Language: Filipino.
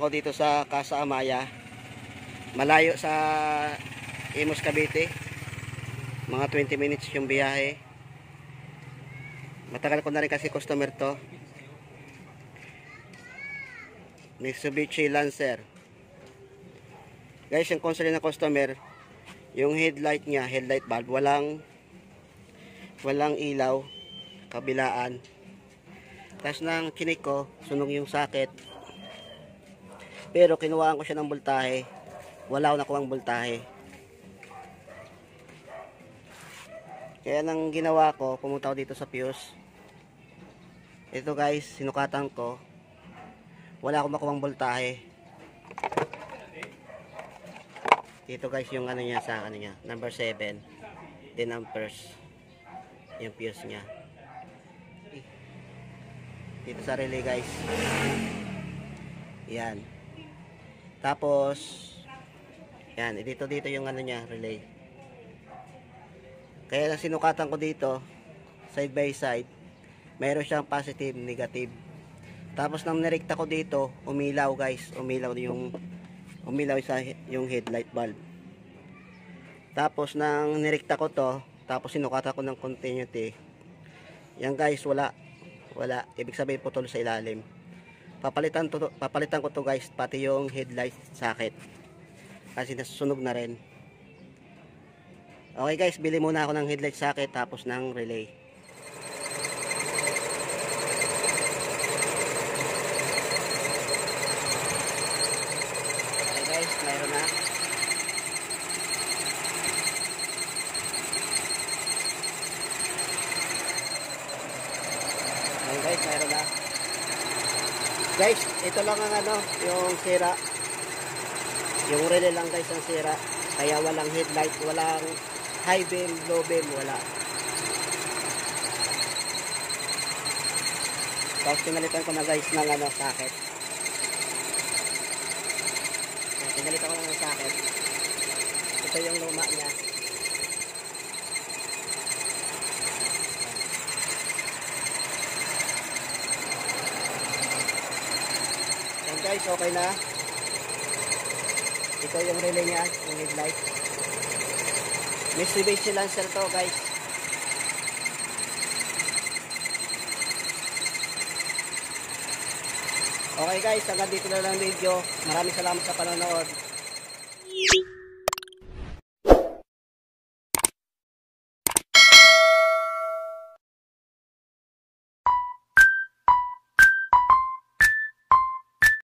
ako dito sa Casa Amaya. Malayo sa Imus, Cavite. Mga 20 minutes yung biyahe. Matagal ko na rin kasi customer to. Mitsubishi Lancer. Guys, yung concern ng customer, yung headlight niya, headlight bulb, walang ilaw, kabilaan. Tapos nang chinik ko, sunog yung socket. Pero kinuhaan ko siya ng voltahe. Wala akong nakuhang voltahe. Kaya nang ginawa ko, pumunta ako dito sa fuse. Ito guys, sinukatan ko. Wala akong makuhang voltahe. Dito guys yung ano niya sa ano niya, number 7. 10 amperes. Yung fuse niya. Dito sa relay guys. Yan. Tapos yan, dito yung ano niya, relay. Kaya na sinukatan ko dito, side by side, mayroon siyang positive, negative. Tapos nang nirekta ko dito, umilaw guys, umilaw yung headlight bulb. Tapos nang nirekta ko to, tapos sinukatan ko ng continuity. Yan guys, wala, ibig sabihin putol sa ilalim. Papalitan ko to guys, pati yung headlight socket, kasi nasusunog na rin. Okay guys, bili muna ako ng headlight socket tapos ng relay. Okay guys, mayroon na. Okay guys, mayroon na. Guys, ito lang ang ano, yung sira. Yung relay lang guys ang sira. Kaya walang headlight, walang high beam, low beam, wala. Tapos pinalitan ko na guys ng ano, socket. Pinalitan ko na ng socket. Ito yung luma niya. Yan guys, okay na. Ito yung relay niya, yung headlight. Mitsubishi Lancer to guys. Okay guys, hanggang dito na lang video. Maraming salamat sa panonood.